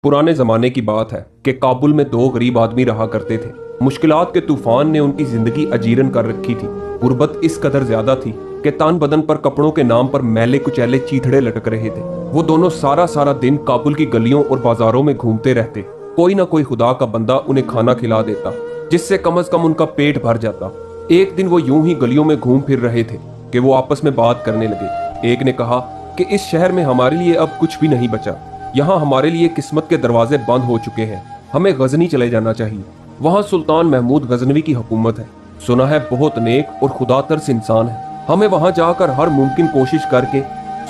पुराने जमाने की बात है कि काबुल में दो गरीब आदमी रहा करते थे। मुश्किलात के तूफान ने उनकी जिंदगी अजीरन कर रखी थी। गुर्बत इस कदर ज्यादा थी कि तान बदन पर कपड़ों के नाम पर मैले कुचैले चीथड़े लटक रहे थे। वो दोनों सारा सारा दिन काबुल की गलियों और बाजारों में घूमते रहते। कोई ना कोई खुदा का बंदा उन्हें खाना खिला देता, जिससे कम से कम उनका पेट भर जाता। एक दिन वो यूं ही गलियों में घूम फिर रहे थे कि वो आपस में बात करने लगे। एक ने कहा कि इस शहर में हमारे लिए अब कुछ भी नहीं बचा। यहाँ हमारे लिए किस्मत के दरवाजे बंद हो चुके हैं। हमें गजनी चले जाना चाहिए। वहाँ सुल्तान महमूद गजनवी की हुकूमत है। सुना है बहुत नेक और खुदा तरस इंसान है। हमें वहाँ जाकर हर मुमकिन कोशिश करके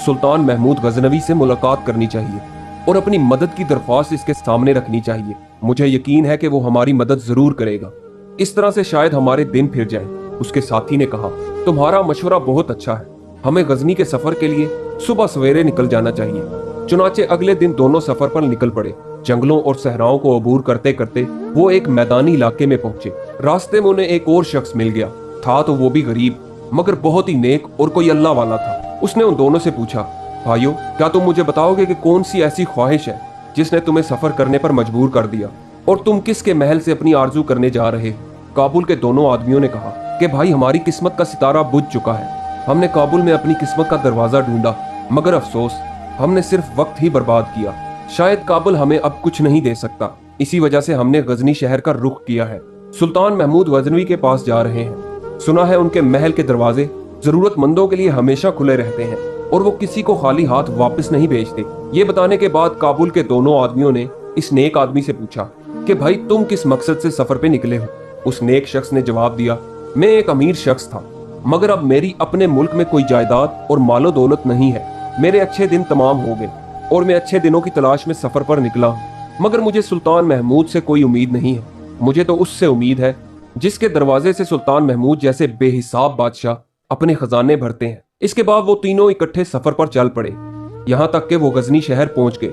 सुल्तान महमूद गजनवी से मुलाकात करनी चाहिए और अपनी मदद की दरख्वास्त इसके सामने रखनी चाहिए। मुझे यकीन है कि वो हमारी मदद जरूर करेगा। इस तरह से शायद हमारे दिन फिर जाए। उसके साथी ने कहा, तुम्हारा मशवरा बहुत अच्छा है। हमें गजनी के सफर के लिए सुबह सवेरे निकल जाना चाहिए। चुनाचे अगले दिन दोनों सफर पर निकल पड़े। जंगलों और सहराओं को अबूर करते करते वो एक मैदानी इलाके में पहुंचे। रास्ते में उन्हें एक और शख्स मिल गया। था तो वो भी गरीब, मगर बहुत ही नेक और कोई अल्लाह वाला था। उसने उन दोनों से पूछा, भाइयों, क्या तुम मुझे बताओगे कि कौन सी ऐसी ख्वाहिश है जिसने तुम्हें सफर करने पर मजबूर कर दिया, और तुम किसके महल से अपनी आरजू करने जा रहे हो? काबुल के दोनों आदमियों ने कहा कि भाई, हमारी किस्मत का सितारा बुझ चुका है। हमने काबुल में अपनी किस्मत का दरवाजा ढूंढा, मगर अफसोस, हमने सिर्फ वक्त ही बर्बाद किया। शायद काबुल हमें अब कुछ नहीं दे सकता। इसी वजह से हमने गजनी शहर का रुख किया है। सुल्तान महमूद गजनवी के पास जा रहे हैं। सुना है उनके महल के दरवाजे जरूरतमंदों के लिए हमेशा खुले रहते हैं और वो किसी को खाली हाथ वापस नहीं भेजते। ये बताने के बाद काबुल के दोनों आदमियों ने इस नेक आदमी से पूछा कि भाई, तुम किस मकसद से सफर पे निकले हो? उस नेक शख्स ने जवाब दिया, मैं एक अमीर शख्स था, मगर अब मेरी अपने मुल्क में कोई जायदाद और मालो दौलत नहीं है। मेरे अच्छे दिन तमाम हो गए और मैं अच्छे दिनों की तलाश में सफर पर निकला हूँ। मगर मुझे सुल्तान महमूद से कोई उम्मीद नहीं है। मुझे तो उससे उम्मीद है जिसके दरवाजे से सुल्तान महमूद जैसे बेहिसाब बादशाह अपने खजाने भरते हैं। इसके बाद वो तीनों इकट्ठे सफर पर चल पड़े, यहाँ तक कि वो गजनी शहर पहुंच गए।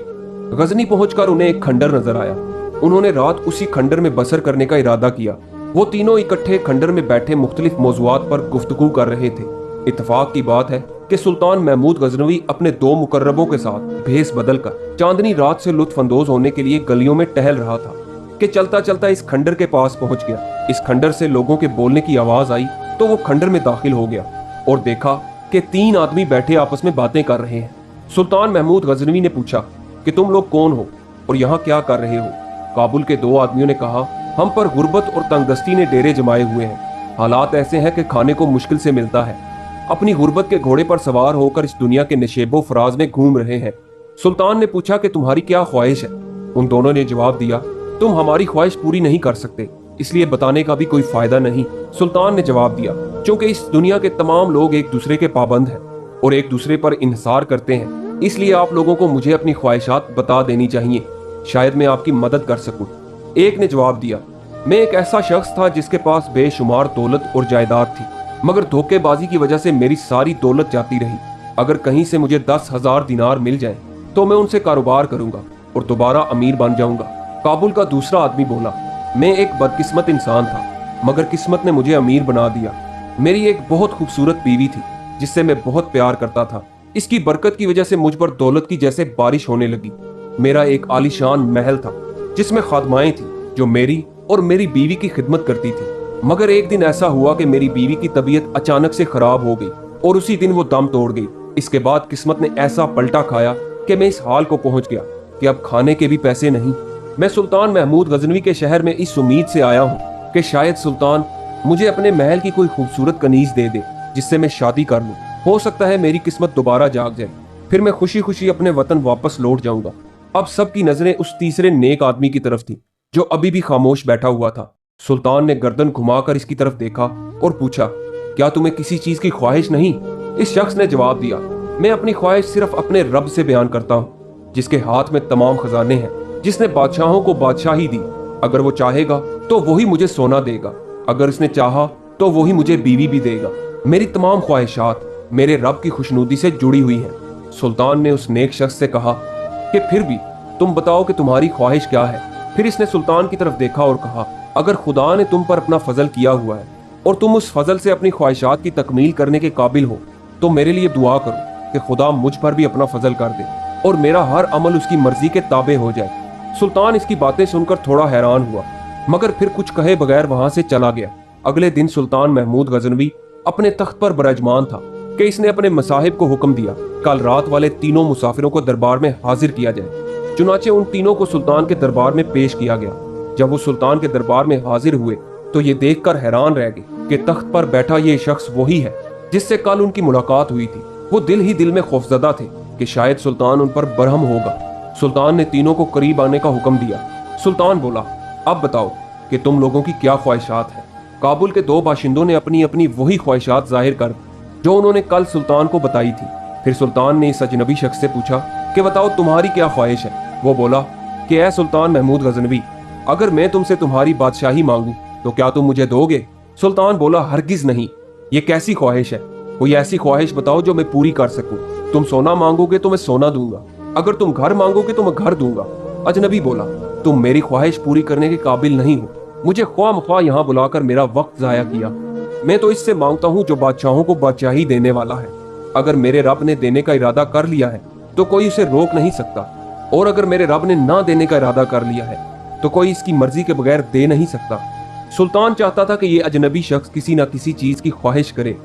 गजनी पहुंचकर उन्हें एक खंडर नजर आया। उन्होंने रात उसी खंडर में बसर करने का इरादा किया। वो तीनों इकट्ठे खंडर में बैठे मुख्तलिफ मौज़ूआत पर गुफ्तगू कर रहे थे। इत्तेफाक की बात है कि सुल्तान महमूद गजनवी अपने दो मुकर्रबों के साथ भेस बदलकर चांदनी रात से लुत्फ अंदोज होने के लिए गलियों में टहल रहा था कि चलता चलता इस खंडर के पास पहुंच गया। इस खंडर से लोगों के बोलने की आवाज आई तो वो खंडर में दाखिल हो गया और देखा कि तीन आदमी बैठे आपस में बातें कर रहे हैं। सुल्तान महमूद गजनवी ने पूछा कि तुम लोग कौन हो और यहाँ क्या कर रहे हो? काबुल के दो आदमियों ने कहा, हम पर गुर्बत और तंगदस्ती ने डेरे जमाए हुए हैं। हालात ऐसे हैं कि खाने को मुश्किल से मिलता है। अपनी गुर्बत के घोड़े पर सवार होकर इस दुनिया के नशेबो फराज में घूम रहे हैं। सुल्तान ने पूछा कि तुम्हारी क्या ख्वाहिश है? उन दोनों ने जवाब दिया, तुम हमारी ख्वाहिश पूरी नहीं कर सकते, इसलिए बताने का भी कोई फायदा नहीं। सुल्तान ने जवाब दिया, क्योंकि इस दुनिया के तमाम लोग एक दूसरे के पाबंद हैं और एक दूसरे पर इंहिसार करते हैं, इसलिए आप लोगों को मुझे अपनी ख्वाहिशात बता देनी चाहिए, शायद मैं आपकी मदद कर सकूं। एक ने जवाब दिया, मैं एक ऐसा शख्स था जिसके पास बेशुमार दौलत और जायदाद थी, मगर धोखेबाजी की वजह से मेरी सारी दौलत जाती रही। अगर कहीं से मुझे 10,000 दिनार मिल जाए तो मैं उनसे कारोबार करूंगा और दोबारा अमीर बन जाऊंगा। काबुल का दूसरा आदमी बोला, मैं एक बदकिस्मत इंसान था, मगर किस्मत ने मुझे अमीर बना दिया। मेरी एक बहुत खूबसूरत बीवी थी जिससे मैं बहुत प्यार करता था। इसकी बरकत की वजह से मुझ पर दौलत की जैसे बारिश होने लगी। मेरा एक आलीशान महल था जिसमें खादमाएं थी जो मेरी और मेरी बीवी की खिदमत करती थी। मगर एक दिन ऐसा हुआ कि मेरी बीवी की तबीयत अचानक से खराब हो गई और उसी दिन वो दम तोड़ गई। इसके बाद किस्मत ने ऐसा पलटा खाया कि मैं इस हाल को पहुंच गया कि अब खाने के भी पैसे नहीं। मैं सुल्तान महमूद गजनवी के शहर में इस उम्मीद से आया हूँ कि शायद सुल्तान मुझे अपने महल की कोई खूबसूरत कनीज दे दे जिससे मैं शादी कर लूँ। हो सकता है मेरी किस्मत दोबारा जाग जाए, फिर मैं खुशी खुशी अपने वतन वापस लौट जाऊंगा। अब सबकी नजरें उस तीसरे नेक आदमी की तरफ थी जो अभी भी खामोश बैठा हुआ था। सुल्तान ने गर्दन घुमाकर इसकी तरफ देखा और पूछा, क्या तुम्हें किसी चीज की ख्वाहिश नहीं? इस शख्स ने जवाब दिया, मैं अपनी ख्वाहिश सिर्फ अपने रब से बयान करता हूँ, जिसके हाथ में तमाम खजाने हैं, जिसने बादशाहों को बादशाही दी। अगर वो चाहेगा तो वही मुझे सोना देगा, अगर इसने चाहा तो वही मुझे बीवी भी देगा। मेरी तमाम ख्वाहिशात मेरे रब की खुशनुदी से जुड़ी हुई हैं। सुल्तान ने उस नेक शख्स से कहा कि फिर भी तुम बताओ कि तुम्हारी ख्वाहिश क्या है? फिर इसने सुल्तान की तरफ देखा और कहा, अगर खुदा ने तुम पर अपना फजल किया हुआ है और तुम उस फजल से अपनी ख्वाहिशात की तकमील करने के काबिल हो तो मेरे लिए दुआ करो कि खुदा मुझ पर भी अपना फजल कर दे और मेरा हर अमल उसकी मर्जी के ताबे हो जाए। सुल्तान इसकी बातें सुनकर थोड़ा हैरान हुआ, मगर फिर कुछ कहे बगैर वहां से चला गया। अगले दिन सुल्तान महमूद गजनवी अपने तख्त पर विराजमान था कि इसने अपने मसाहिब को हुक्म दिया, कल रात वाले तीनों मुसाफिरों को दरबार में हाजिर किया जाए। चुनाचे उन तीनों को सुल्तान के दरबार में पेश किया गया। जब वो सुल्तान के दरबार में हाजिर हुए तो ये देखकर हैरान रह गए कि तख्त पर बैठा ये शख्स वही है जिससे कल उनकी मुलाकात हुई थी। वो दिल ही दिल में खौफजदा थे कि शायद सुल्तान उन पर बरहम होगा। सुल्तान ने तीनों को करीब आने का हुक्म दिया। सुल्तान बोला, अब बताओ कि तुम लोगों की क्या ख्वाहिशात हैं। काबुल के दो बाशिंदों ने अपनी अपनी वही ख्वाहिशात जाहिर कर जो उन्होंने कल सुल्तान को बताई थी। फिर सुल्तान ने इस अजनबी शख्स से पूछा कि बताओ तुम्हारी क्या ख्वाहिश है। वो बोला कि ऐ सुल्तान महमूद गजनवी, अगर मैं तुमसे तुम्हारी बादशाही मांगू तो क्या तुम मुझे दोगे? सुल्तान बोला, हरगिज नहीं। ये कैसी ख्वाहिश है? कोई ऐसी ख्वाहिश बताओ जो मैं पूरी कर सकूं। तुम सोना मांगोगे तो मैं सोना दूंगा, अगर तुम घर मांगोगे तो मैं घर दूंगा। अजनबी बोला, तुम मेरी ख्वाहिश पूरी करने के काबिल नहीं हो। मुझे ख्वाह यहाँ बुलाकर मेरा वक्त जाया किया। मैं तो इससे मांगता हूँ जो बादशाहों को बादशाही देने वाला है। अगर मेरे रब ने देने का इरादा कर लिया है तो कोई उसे रोक नहीं सकता, और अगर मेरे रब ने ना देने का इरादा कर लिया है तो कोई इसकी मर्जी के बगैर दे नहीं सकता। सुल्तान चाहता था कि ये अजनबी शख्स किसी ना किसी चीज की ख्वाहिश करे,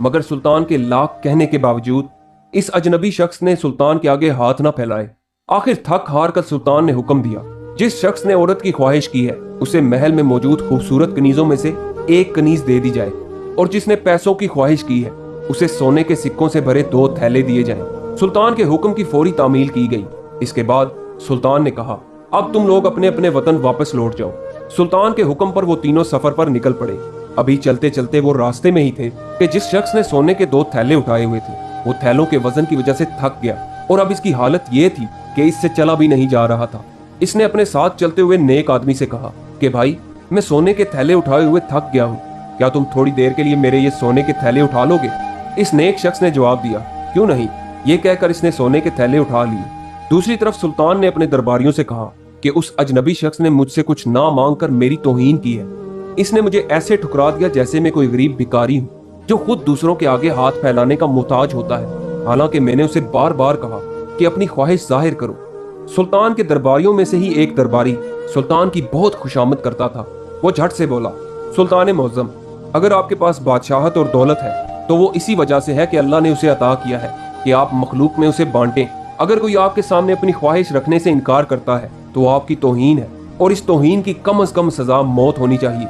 मगर सुल्तान के लाख कहने के बावजूद इस अजनबी शख्स ने सुल्तान के आगे हाथ ना फैलाए। आखिर थक हार कर सुल्तान ने हुक्म दिया, जिस शख्स ने औरत की ख्वाहिश की है उसे महल में मौजूद खूबसूरत कनीजों में से एक कनीज दे दी जाए, और जिसने पैसों की ख्वाहिश की है उसे सोने के सिक्कों से भरे 2 थैले दिए जाएं। सुल्तान के हुक्म की फौरी तामील की गई। इसके बाद सुल्तान ने कहा, अब तुम लोग अपने अपने वतन वापस लौट जाओ। सुल्तान के हुक्म पर वो तीनों सफर पर निकल पड़े। अभी चलते चलते वो रास्ते में ही थे कि जिस शख्स ने सोने के 2 थैले उठाए हुए थे वो थैलों के वजन की वजह से थक गया, और अब इसकी हालत ये थी कि इससे चला भी नहीं जा रहा था। इसने अपने साथ चलते हुए नेक आदमी से कहा कि भाई, मैं सोने के थैले उठाए हुए थक गया हूँ, क्या तुम थोड़ी देर के लिए मेरे ये सोने के थैले उठा लोगे? इस नेक शख्स ने जवाब दिया, क्यों नहीं। ये कहकर इसने सोने के थैले उठा लिए। दूसरी तरफ सुल्तान ने अपने दरबारियों से कहा कि उस अजनबी शख्स ने मुझसे कुछ ना मांग कर मेरी तौहीन की है। इसने मुझे ऐसे ठुकरा दिया जैसे मैं कोई गरीब भिखारी हूँ जो खुद दूसरों के आगे हाथ फैलाने का मोहताज होता है, हालांकि मैंने उसे बार बार कहा कि अपनी ख्वाहिश जाहिर करो। सुल्तान के दरबारियों में से ही एक दरबारी सुल्तान की बहुत खुशामद करता था। वो झट से बोला, सुल्तान मुअज़्ज़म, अगर आपके पास बादशाहत और दौलत है तो वो इसी वजह से है कि अल्लाह ने उसे अता किया है कि आप मखलूक में उसे बांटें। अगर कोई आपके सामने अपनी ख्वाहिश रखने से इनकार करता है तो वो आपकी तौहीन है, और इस तौहीन की कम से कम सजा मौत होनी चाहिए।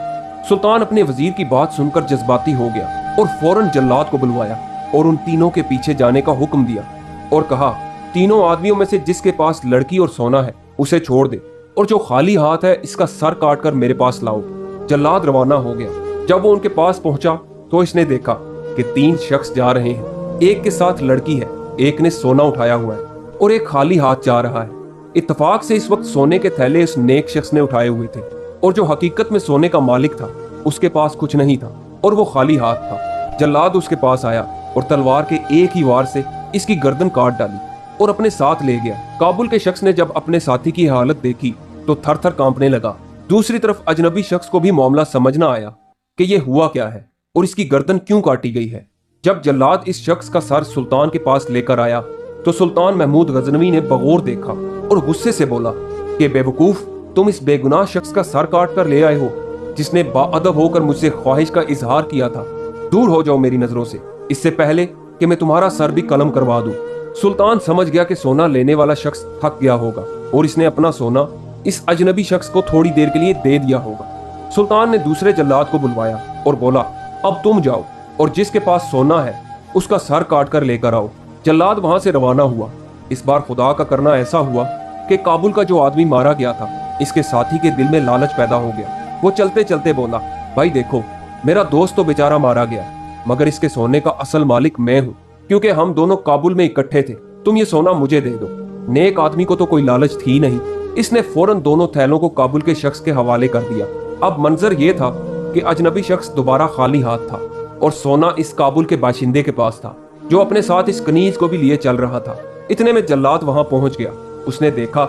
सुल्तान अपने वजीर की बात सुनकर जज्बाती हो गया और फौरन जल्लाद को बुलवाया और उन तीनों के पीछे जाने का हुक्म दिया और कहा, तीनों आदमियों में से जिसके पास लड़की और सोना है उसे छोड़ दे, और जो खाली हाथ है इसका सर काट कर मेरे पास लाओ। जल्लाद रवाना हो गया। जब वो उनके पास पहुंचा तो इसने देखा कि 3 शख्स जा रहे हैं। एक के साथ लड़की है, एक ने सोना उठाया हुआ है और एक खाली हाथ जा रहा है। इत्तेफाक से इस वक्त सोने के थैले उस नेक शख्स ने उठाए हुए थे, और जो हकीकत में सोने का मालिक था उसके पास कुछ नहीं था और वो खाली हाथ था। जल्लाद उसके पास आया और तलवार के एक ही वार से इसकी गर्दन काट डाली और अपने साथ ले गया। काबुल के शख्स ने जब अपने साथी की हालत देखी तो थर थर कांपने लगा। दूसरी तरफ अजनबी शख्स को भी मामला समझ ना आया कि ये हुआ क्या है और इसकी गर्दन क्यों काटी गई है। जब जल्लाद इस शख्स का सर सुल्तान के पास लेकर आया तो सुल्तान महमूद गजनवी ने बगौर देखा और गुस्से से बोला कि बेवकूफ, तुम इस बेगुनाह शख्स का सर काट कर ले आए हो जिसने बाअदब होकर मुझसे ख्वाहिश का इजहार किया था। दूर हो जाओ मेरी नजरों से, इससे पहले कि मैं तुम्हारा सर भी कलम करवा दूं। सुल्तान समझ गया कि सोना लेने वाला शख्स थक गया होगा और इसने अपना सोना इस अजनबी शख्स को थोड़ी देर के लिए दे दिया होगा। सुल्तान ने दूसरे जल्लाद को बुलवाया और बोला, अब तुम जाओ और जिसके पास सोना है उसका सर काट कर लेकर आओ। जल्लाद वहां से रवाना हुआ। इस बार खुदा का करना ऐसा हुआ कि काबुल का जो आदमी मारा गया था इसके साथी के दिल में लालच पैदा हो गया। वो चलते चलते बोला, भाई देखो, मेरा दोस्त तो बेचारा मारा गया, मगर इसके सोने का असल मालिक मैं हूँ, क्योंकि हम दोनों काबुल में इकट्ठे थे। तुम ये सोना मुझे दे दो। नेक आदमी को तो कोई लालच थी नहीं। इसने फौरन दोनों थैलों को काबुल के शख्स के हवाले कर दिया। अब मंजर ये था कि अजनबी शख्स दोबारा खाली हाथ था और सोना इस काबुल के बाशिंदे के पास था जो अपने साथ इस कनीज को भी लिए चल रहा था। इतने में जल्लाद वहां पहुंच गया। उसने देखा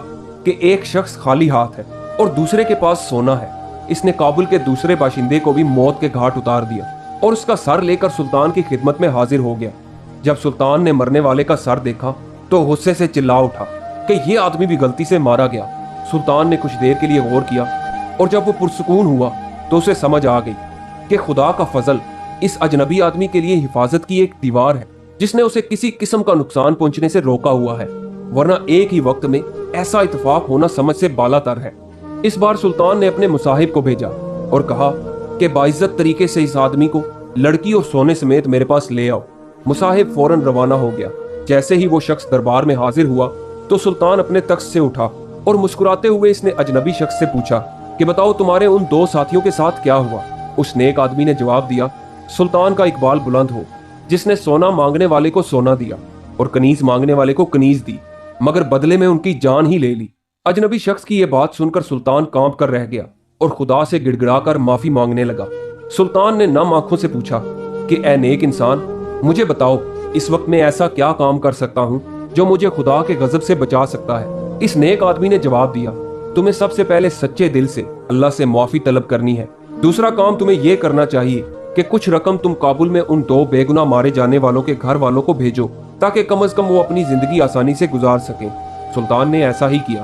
कि एक शख्स खाली हाथ है और दूसरे के पास सोना है। इसने काबुल के दूसरे बाशिंदे को भी मौत के घाट उतार दिया और उसका सर लेकर सुल्तान की खिदमत में हाजिर हो गया। जब सुल्तान ने मरने वाले का सर देखा तो गुस्से से चिल्ला उठा कि यह आदमी भी गलती से मारा गया। सुल्तान ने कुछ देर के लिए गौर किया और जब वो पुरसुकून हुआ तो उसे समझ आ गई कि खुदा का फजल इस अजनबी आदमी के लिए हिफाजत की एक दीवार है जिसने उसे किसी किस्म का नुकसान पहुंचने से रोका हुआ है, वरना एक ही वक्त में ऐसा इत्तेफाक होना समझ से बालातर है। इस बार सुल्तान ने अपने मुसाहिब को भेजा और कहा कि बाइज्जत तरीके से इस आदमी को लड़की और सोने समेत मेरे पास ले आओ। मुसाहिब फौरन रवाना हो गया। जैसे ही वो शख्स दरबार में हाजिर हुआ तो सुल्तान अपने तख्त से उठा और मुस्कुराते हुए इसने अजनबी शख्स से पूछा कि बताओ तुम्हारे उन दो साथियों के साथ क्या हुआ। उस नेक आदमी ने जवाब दिया, सुल्तान का इकबाल बुलंद हो, जिसने सोना मांगने वाले को सोना दिया और कनीज मांगने वाले को कनीज दी, मगर बदले में उनकी जान ही ले ली। अजनबी शख्स की यह बात सुनकर सुल्तान कांप कर रह गया और खुदा से गिड़गिड़ाकर माफी मांगने लगा। सुल्तान ने नम आंखों से पूछा कि ए नेक इंसान, मुझे बताओ इस वक्त मैं ऐसा क्या काम कर सकता हूँ जो मुझे खुदा के गजब से बचा सकता है। इस नेक आदमी ने जवाब दिया, तुम्हें सबसे पहले सच्चे दिल से अल्लाह से माफी तलब करनी है। दूसरा काम तुम्हें यह करना चाहिए कि कुछ रकम तुम काबुल में उन दो बेगुनाह मारे जाने वालों के घर वालों को भेजो ताकि कम से कम वो अपनी जिंदगी आसानी से गुजार सकें। सुल्तान ने ऐसा ही किया।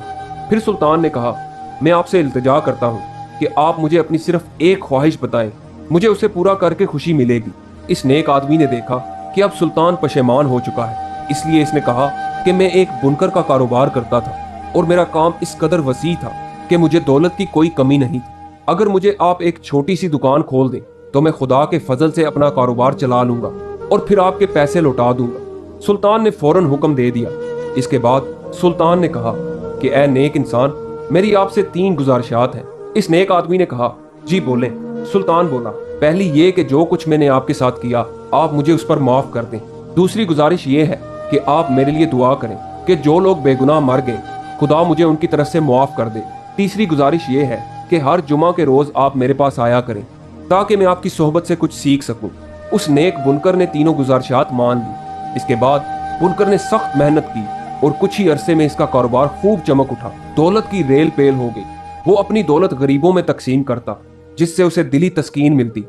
फिर सुल्तान ने कहा, मैं आपसे इल्तिजा करता हूँ कि आप मुझे अपनी सिर्फ एक ख्वाहिश बताएं, मुझे उसे पूरा करके खुशी मिलेगी। इस नेक आदमी ने देखा कि अब सुल्तान पशेमान हो चुका है, इसलिए इसने कहा कि मैं एक बुनकर का कारोबार करता था और मेरा काम इस कदर वसी था कि मुझे दौलत की कोई कमी नहीं थी। अगर मुझे आप एक छोटी सी दुकान खोल दें तो मैं खुदा के फजल से अपना कारोबार चला लूंगा और फिर आपके पैसे लौटा दूंगा। सुल्तान ने फौरन हुक्म दे दिया। इसके बाद सुल्तान ने कहा कि ए नेक इंसान, मेरी आपसे 3 गुजारिशात हैं। इस नेक आदमी ने कहा, जी बोलें। सुल्तान बोला, पहली ये कि जो कुछ मैंने आपके साथ किया आप मुझे उस पर माफ कर दें। दूसरी गुजारिश ये है कि आप मेरे लिए दुआ करें कि जो लोग बेगुनाह मर गए खुदा मुझे उनकी तरफ से मुआफ कर दे। तीसरी गुजारिश ये है कि हर जुमा के रोज आप मेरे पास आया करें ताकि मैं आपकी सोहबत से कुछ सीख सकूं। उस नेक बुनकर ने तीनों गुजारिशात मान ली। इसके बाद बुनकर ने सख्त मेहनत की और कुछ ही अरसे में इसका कारोबार खूब चमक उठा। दौलत की रेल पेल हो गई। वो अपनी दौलत गरीबों में तकसीम करता जिससे उसे दिली तस्कीन मिलती।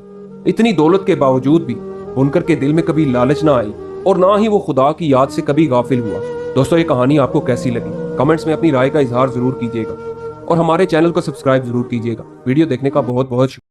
इतनी दौलत के बावजूद भी बुनकर के दिल में कभी लालच ना आई और ना ही वो खुदा की याद से कभी गाफिल हुआ। दोस्तों, ये कहानी आपको कैसी लगी कमेंट्स में अपनी राय का इजहार जरूर कीजिएगा और हमारे चैनल को सब्सक्राइब जरूर कीजिएगा। वीडियो देखने का बहुत बहुत शुक्रिया।